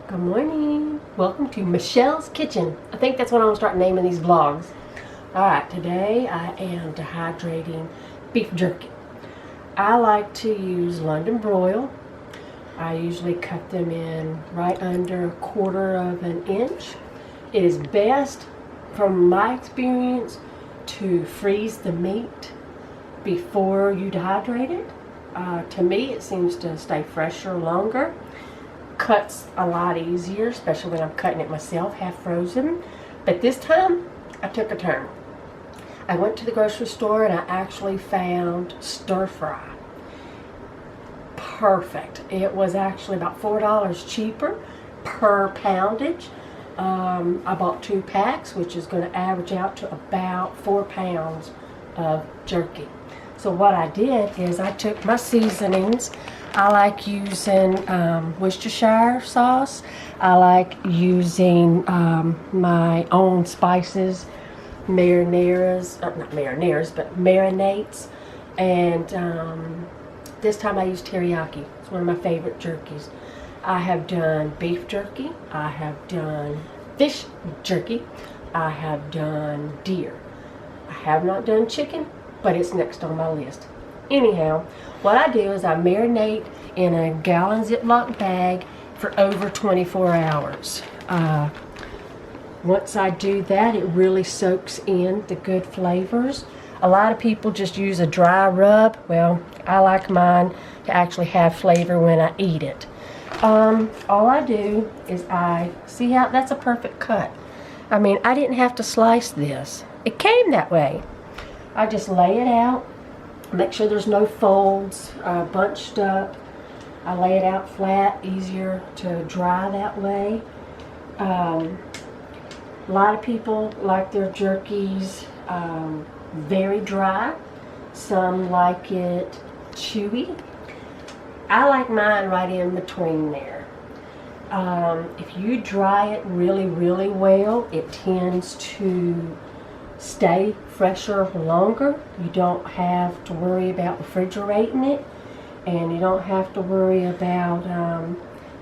Good morning. Welcome to Michelle's Kitchen. I think that's what I'm going to start naming these vlogs. Alright, today I am dehydrating beef jerky. I like to use London broil. I usually cut them in right under 1/4 of an inch. It is best, from my experience, to freeze the meat before you dehydrate it. To me, it seems to stay fresher longer. Cuts a lot easier, especially when I'm cutting it myself, half frozen. But this time, I took a turn. I went to the grocery store and I actually found stir fry. Perfect. It was actually about $4 cheaper per poundage. I bought 2 packs, which is going to average out to about 4 pounds of jerky. So what I did is I took my seasonings. I like using Worcestershire sauce. I like using my own spices, marinades, not marinades, but marinades. And this time I used teriyaki. It's one of my favorite jerkies. I have done beef jerky. I have done fish jerky. I have done deer. I have not done chicken, but it's next on my list. Anyhow, what I do is I marinate in a gallon Ziploc bag for over 24 hours. Once I do that, it really soaks in the good flavors. A lot of people just use a dry rub. Well, I like mine to actually have flavor when I eat it. All I do is see how that's a perfect cut. I mean, I didn't have to slice this. It came that way. I just lay it out. Make sure there's no folds bunched up. I lay it out flat, easier to dry that way. A lot of people like their jerkies very dry. Some like it chewy. I like mine right in between there. If you dry it really, really well, it tends to stay fresher longer. You don't have to worry about refrigerating it, and you don't have to worry about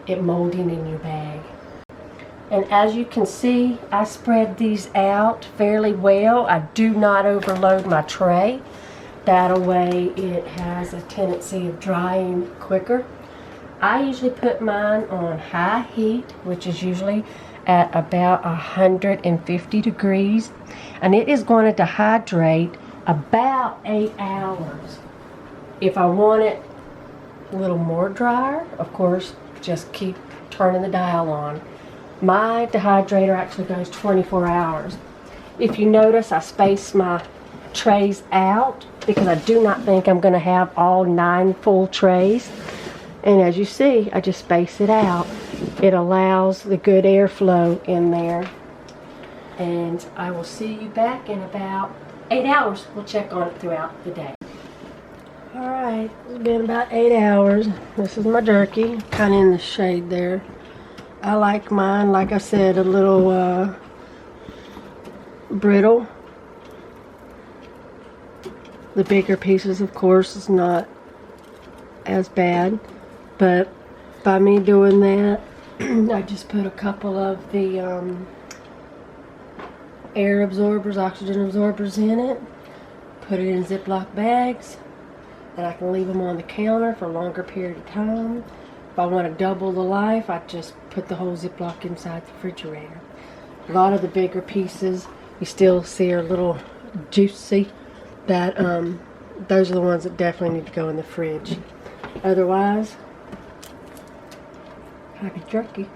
it molding in your bag. And as you can see, I spread these out fairly well. I do not overload my tray. That way it has a tendency of drying quicker. I usually put mine on high heat, which is usually at about 150 degrees, and it is going to dehydrate about 8 hours. If I want it a little more drier, of course, just keep turning the dial on. My dehydrator actually goes 24 hours. If you notice, I space my trays out because I do not think I'm going to have all 9 full trays. And as you see, I just space it out. It allows the good airflow in there. And I will see you back in about 8 hours. We'll check on it throughout the day. Alright, it's been about 8 hours. This is my jerky, kind of in the shade there. I like mine, like I said, a little brittle. The bigger pieces, of course, is not as bad. But by me doing that, I just put a couple of the air absorbers, oxygen absorbers in it. Put it in Ziploc bags. And I can leave them on the counter for a longer period of time. If I want to double the life, I just put the whole Ziploc inside the refrigerator. A lot of the bigger pieces you still see are a little juicy. Those are the ones that definitely need to go in the fridge. Otherwise, happy jerky.